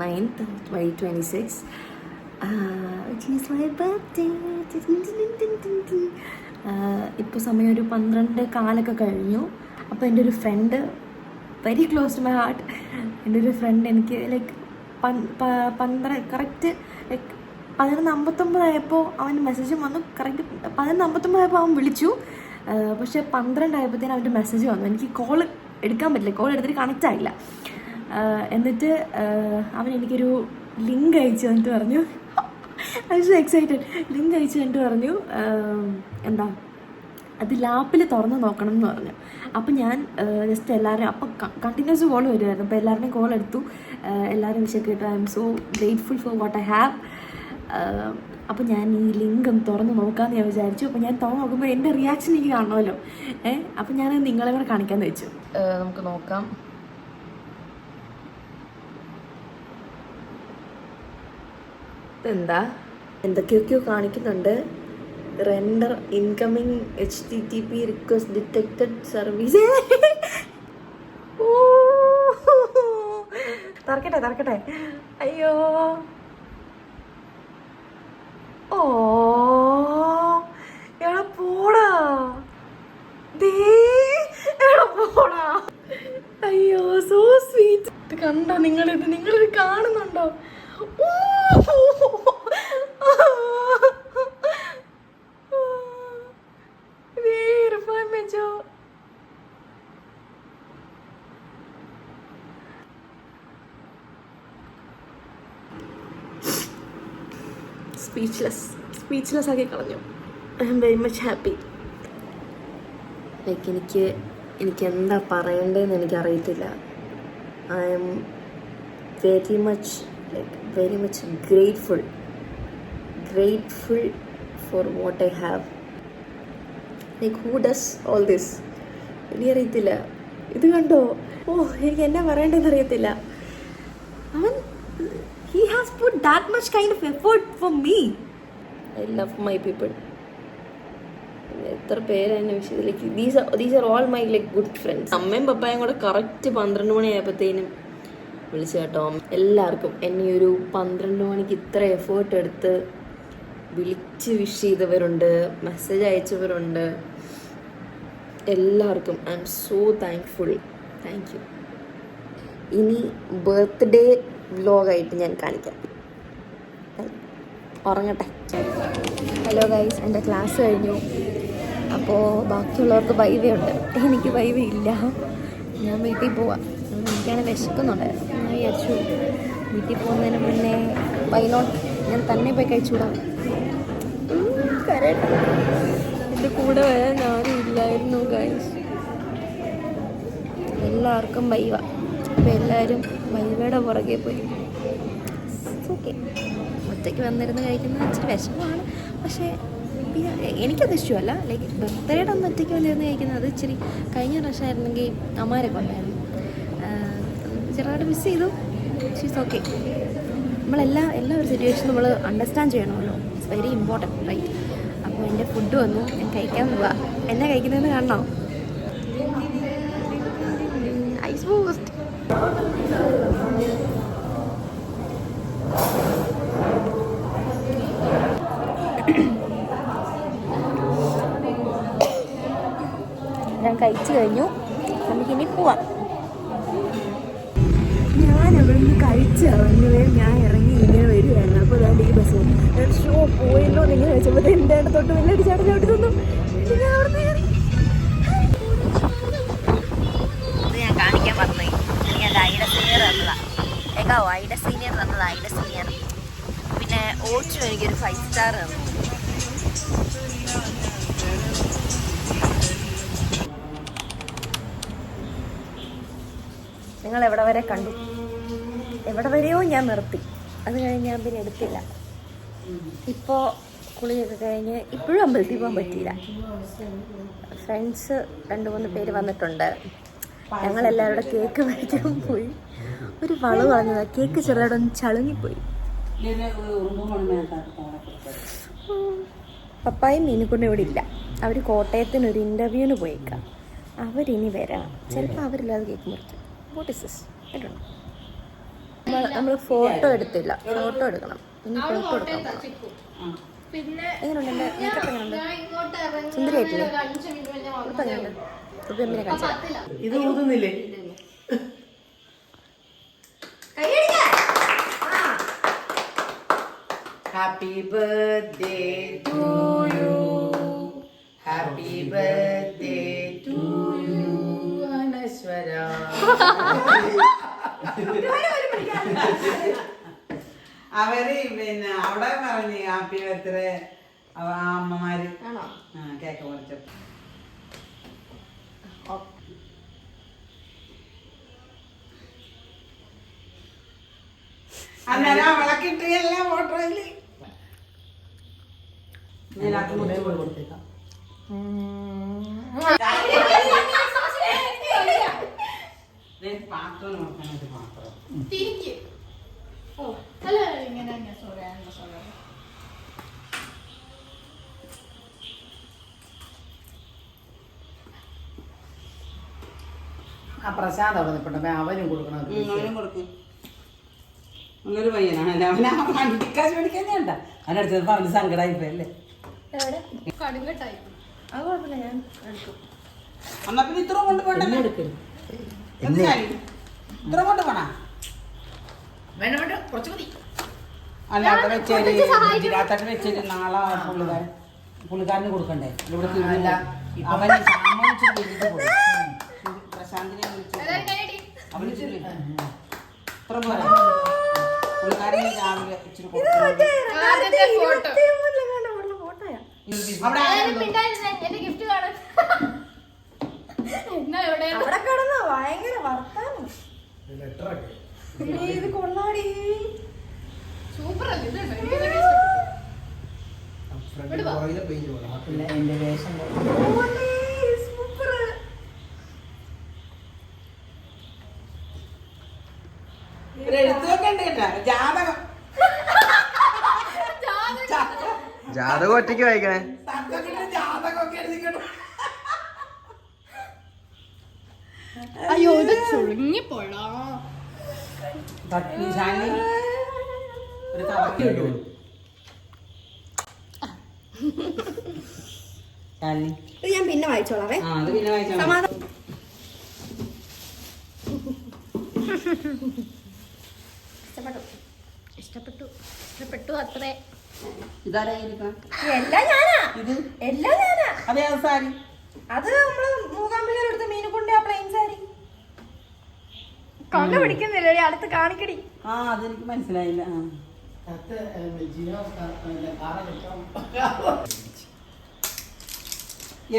9th 2026, which is my birthday. ഇപ്പോൾ സമയം ഒരു 12 കഴിഞ്ഞു. അപ്പോൾ എൻ്റെ ഒരു friend, very close to my heart, എൻ്റെ ഒരു ഫ്രണ്ട് എനിക്ക് ലൈക്ക് 12 കറക്റ്റ് ലൈക്ക് 11:59 ആയപ്പോൾ അവൻ്റെ മെസ്സേജും വന്നു. കറക്റ്റ് 11:59 ആയപ്പോൾ അവൻ വിളിച്ചു. പക്ഷേ 12 ആയപ്പോഴത്തേനും അവൻ്റെ മെസ്സേജ് വന്നു. എനിക്ക് കോൾ എടുക്കാൻ പറ്റില്ല, കോൾ എടുത്തിട്ട് കണക്റ്റ് ആയില്ല. എന്നിട്ട് അവൻ എനിക്കൊരു ലിങ്ക് അയച്ചു തന്നിട്ട് പറഞ്ഞു, I was so excited. Link അയച്ചു തന്നിട്ട് പറഞ്ഞു എന്താ അത് ലാപ്പിൽ തുറന്ന് നോക്കണം എന്ന് പറഞ്ഞു. അപ്പം ഞാൻ ജസ്റ്റ് എല്ലാവരും അപ്പം കണ്ടിന്യൂസ് കോൾ വരുമായിരുന്നു. അപ്പോൾ എല്ലാവരുടെയും കോൾ എടുത്തു. എല്ലാവരും വിഷയമായിട്ട് I M so grateful four what I have. അപ്പോൾ ഞാൻ ഈ ലിങ്ക് ഒന്ന് തുറന്ന് നോക്കാമെന്ന് ഞാൻ വിചാരിച്ചു. അപ്പോൾ ഞാൻ തുറന്ന് നോക്കുമ്പോൾ എൻ്റെ റിയാക്ഷൻ എനിക്ക് കാണണമല്ലോ. അപ്പം ഞാൻ നിങ്ങളെ കൂടെ കാണിക്കാമെന്ന് വെച്ചു. നമുക്ക് നോക്കാം. എന്താ എന്തൊക്കെയൊക്കെയോ കാണിക്കുന്നുണ്ട്. Render incoming HTTP request detected service. തറക്കട്ടെ. അയ്യോ, ഓ എടാ പോടാ, പോടാ. അയ്യോ, സോ സ്വീറ്റ്. ഇത് കണ്ടോ നിങ്ങളിത് കാണുന്നുണ്ടോ? സ്പീച്ച്ലെസ് ആക്കി കളഞ്ഞു. I am very much happy. Like എനിക്ക് എന്താ പറയേണ്ടതെന്ന് എനിക്കറിയത്തില്ല. I am very much grateful four what I have. Like who does all this എനിക്കറിയത്തില്ല. ഇത് കണ്ടോ? എനിക്ക് എന്നാ പറയേണ്ടതെന്ന് അറിയത്തില്ല. അവൻ he has put that much kind of effort for me. I love my people. എത്ര പേര് എന്നെ വിഷയത്തിലേക്ക്, these are all my like good friends. അമ്മയും പപ്പായും കൂടെ കറക്റ്റ് 12 മണിയായപ്പോഴത്തേനും വിളിച്ചു കേട്ടോ. എല്ലാവർക്കും എന്നെ ഒരു 12 മണിക്ക് ഇത്ര എഫേർട്ട് എടുത്ത് വിളിച്ച് വിഷ് ചെയ്തവരുണ്ട്, മെസ്സേജ് അയച്ചവരുണ്ട്. എല്ലാവർക്കും I M so thankful. Thank you. ഇനി ബർത്ത്ഡേ വ്ലോഗായിട്ട് ഞാൻ കാണിക്കാം. ഉറങ്ങട്ടെ. ഹലോ ഗൈസ്, എൻ്റെ ക്ലാസ് കഴിഞ്ഞു. അപ്പോൾ ബാക്കിയുള്ളവർക്ക് വൈവേ ഉണ്ട്, എനിക്ക് വൈവേ ഇല്ല. ഞാൻ വീട്ടിൽ പോവാം. എനിക്കാണ് വിശക്കുന്നുണ്ടായിരുന്നു. ഞാൻ വിചാരിച്ചു വീട്ടിൽ പോകുന്നതിന് മുന്നേ വൈനോട്ട് ഞാൻ തന്നെ പോയി കഴിച്ചുകൂടാം. കരട്ടെ, എൻ്റെ കൂടെ വരാൻ ആരും ഇല്ലായിരുന്നു ഗൈസ്. എല്ലാവർക്കും വൈവ. അപ്പോൾ എല്ലാവരും വൈവയുടെ പുറകെ പോയി. ഓക്കെ, ഒറ്റയ്ക്ക് വന്നിരുന്ന് കഴിക്കുന്നത് ഇച്ചിരി വിഷമമാണ്. പക്ഷേ എനിക്കത് ഇഷ്ടമല്ല. ലൈക്ക് ബർത്ത്ഡേയുടെ ഒന്ന് ഒറ്റയ്ക്ക് വന്നിരുന്ന് കഴിക്കുന്നത് അത് ഇച്ചിരി. കഴിഞ്ഞ പ്രാവശ്യമായിരുന്നെങ്കിൽ അമ്മാരൊക്കെ ഉണ്ടായിരുന്നു. ചെറുതായിട്ട് മിസ് ചെയ്തു. She's okay. എല്ലാ ഒരു സിറ്റുവേഷൻ നമ്മൾ അണ്ടർസ്റ്റാൻഡ് ചെയ്യണമല്ലോ. It's very important, right? അപ്പോൾ എൻ്റെ ഫുഡ് വന്നു, ഞാൻ കഴിക്കാൻ പോവാ. എന്നാ കഴിക്കുന്നതെന്ന് കാണണോ? Ice Boost. ഞാൻ കഴിച്ചു കഴിഞ്ഞു. നമുക്കിനി പോവാം. ഞാൻ അവിടെ നിന്ന് കഴിച്ചിറങ്ങുകയെ ഞാൻ ഇറങ്ങി ഇങ്ങനെ വരികയായിരുന്നു. അപ്പോൾ അതാണ്ട് ഈ ബസ് ഷോ പോയല്ലോ നിങ്ങൾ വെച്ചപ്പോൾ എൻ്റെ തൊട്ട് വലിയൊരു ചേട്ടൻ ചവിട്ടി തന്നു. ഞാൻ അവിടെ നിന്ന് ഞാൻ കാണിക്കാൻ പറഞ്ഞു. എനിക്ക് ഐഡ സീനിയർ തന്നതാണ്. കേൾക്കാവോ? ഐഡ സീനിയർ തന്നത്. ഐഡ സീനിയർ. പിന്നെ ഓച്ചു എനിക്കൊരു 5 സ്റ്റാർ തന്നു. നിങ്ങൾ എവിടെ വരെ കണ്ടു? എവിടെ വരെയോ ഞാൻ നിർത്തി. അത് കഴിഞ്ഞ് ഞാൻ പിന്നെ എടുത്തില്ല. ഇപ്പോൾ കുളിയൊക്കെ കഴിഞ്ഞ് ഇപ്പോഴും അമ്പലത്തിൽ പോകാൻ പറ്റിയില്ല. ഫ്രണ്ട്സ് 2-3 പേര് വന്നിട്ടുണ്ട്. ഞങ്ങളെല്ലാവരുടെ കേക്ക് മേടിക്കാൻ പോയി. ഒരു വളവ് കളഞ്ഞതാണ്. കേക്ക് ചെറുതായിട്ടൊന്ന് ചളുങ്ങിപ്പോയി. പപ്പായും മീനുകൊണ്ട് ഇവിടെ ഇല്ല. അവർ കോട്ടയത്തിനൊരു ഇൻ്റർവ്യൂവിന് പോയേക്കാം. അവരിനി വരാം. ചിലപ്പോൾ അവരില്ലാതെ കേക്ക് മുറിക്കും. What is this? I don't know. നമ്മൾ ഫോട്ടോ എടുത്തില്ല, ഫോട്ടോ എടുക്കണം. ഇനി ഫോട്ടോ എടുക്കണം. എങ്ങനെയുണ്ട് എൻ്റെ മേക്കപ്പ്? എങ്ങനെയുണ്ട്? സുന്ദരിയായിട്ടില്ലേ? ഇത് ഊതുന്നില്ലേ? Happy birthday to you, happy birthday to you Anashwara. അവര് പിന്നെ അവിടെ പറഞ്ഞു ഹാപ്പി ബർത്ത്ഡേ അമ്മമാര് കേക്ക് മുറിച്ചു. അന്നേരം അവളെ കിട്ടുകയല്ല ഫോട്ടോയില്. ഇതിനകത്ത് മുറിച്ച് കൊടുത്തേക്കാം. പാത്രം നോക്കാനായിട്ട് പാത്രം ആ പ്രസാദ് അവിടെ നിൽപ്പുണ്ട്. അവനും കൊടുക്കണം. അവനും കൊടുക്കും. നല്ലൊരു പയ്യനാണല്ലേ. അവനെ വണ്ടിക്കാശ് മേടിക്കാൻ വേണ്ട. അവനടുത്തത് പറഞ്ഞ് സങ്കടമായിപ്പോയല്ലേ. എന്നാ പിന്നെ ഇത്ര കൊണ്ട് പോകണ്ട. ഇത്ര കൊണ്ട് പോണ അല്ലാത്ത വെച്ചേര് ഇതിനകത്തോട്ട് വെച്ചേര്. നാളെ പുള്ളിക്കാരന് കൊടുക്കണ്ടേ? ഇവിടെ അവന് പ്രശാന്തിനെ വിളിച്ചില്ലേ? ഇത്ര പോലെ പുള്ളിക്കാരന് രാവിലെ ഇച്ചിരി ഭയങ്കര വർത്താനം. ഇത് കൊള്ളാടി. എന്റെ വേഷം എഴുത്തൊക്കെ ഉണ്ട് കേട്ടാ. ജാതകം ജാതകം ഒറ്റയ്ക്ക് വായിക്കണേ. ജാതകമൊക്കെ എഴുതിക്കട്ടോ. അയ്യോ ഇത് ചുരുങ്ങിപ്പോഴാ. ഒരു കവർക്ക് കിട്ടുള്ളൂ. ഞാൻ പിന്നെ വായിച്ചോളാവേ. അത് പിന്നെ വായിച്ചോളാം. ഇഷ്ടപ്പെട്ടു അത്രേ. ഇതാരായിരിക്കണം? എല്ലാം ഞാനാ. ഇത് എല്ലാം ഞാനാ. അതേ സാരി. അത് നമ്മള് മൂകാംബികയിലെടുത്ത മീനുകൊണ്ട് ആ പ്ലെയിൻ സാരി. കണ്ണു പിടിക്കുന്നില്ലേ? അടുത്ത് കാണിക്കടി. ആ അതെനിക്ക് മനസ്സിലായില്ല.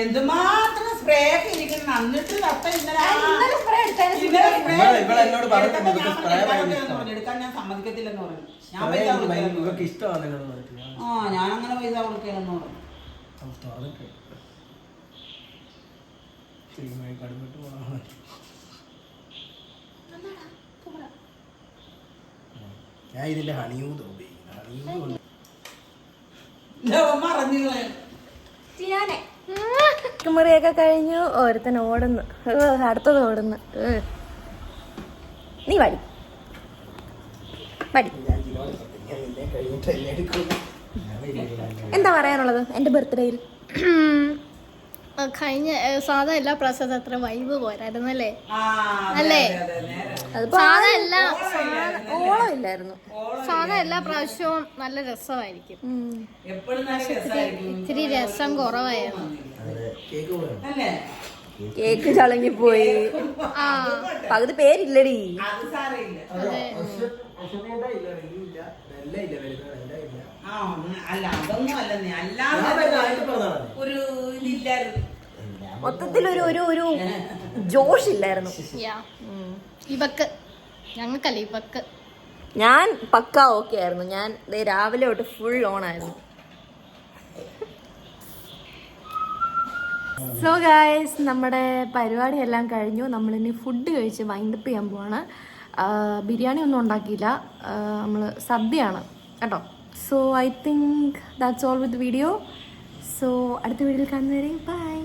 എന്തുമാത്രം സ്പ്രേ ഒക്കെ ഇരിക്കണം. എന്നിട്ട് എടുക്കാൻ ഞാൻ സമ്മതിക്കത്തില്ലെന്ന് പറഞ്ഞു. ഞാൻ പൈസ ഞാനങ്ങനെ പൈസ കൊടുക്കില്ലെന്ന് പറഞ്ഞു. ഞാൻ ഇതിന്റെ ഹണിയൂത് മുറിയൊക്കെ കഴിഞ്ഞു. ഓരോരുത്തൻ ഓടുന്നു. അടുത്തത് ഓടുന്നു. നീ വടി വടി. എന്താ പറയാനുള്ളത് എന്റെ ബർത്ത്ഡേയിൽ? കഴിഞ്ഞ സാധാ എല്ലാ പ്രാവശ്യത്തെ അത്ര വൈബ് പോരായിരുന്നല്ലേ? അല്ലേ? സാധാ എല്ലാ ഓളം ഇല്ലായിരുന്നു. സാധാ എല്ലാ പ്രാവശ്യവും നല്ല രസമായിരിക്കും. ഇത്തിരി രസം കുറവായിരുന്നു. കേക്ക് ചളങ്ങിപ്പോയി. ആ പകുതി പേരില്ലടി. മൊത്തത്തിൽ ഒരു ജോഷ് ഇല്ലായിരുന്നു. ഇവക്ക് ഞങ്ങൾക്കല്ല ഇവക്ക്. ഞാൻ പക്ക ഓക്കെ ആയിരുന്നു. ഞാൻ രാവിലെ തൊട്ട് ഫുൾ ഓൺ ആയിരുന്നു. സോ ഗായ്സ്, നമ്മുടെ പരിപാടിയെല്ലാം കഴിഞ്ഞു. നമ്മളിനി ഫുഡ് കഴിച്ച് വൈൻഡപ്പ് ചെയ്യാൻ പോവാണ്. ബിരിയാണി ഒന്നും ഉണ്ടാക്കിയില്ല, നമ്മൾ സദ്യയാണ് കേട്ടോ. So I think that's all with video. So അടുത്ത വീഡിയോയിൽ കാണുന്നവരെ ബൈ.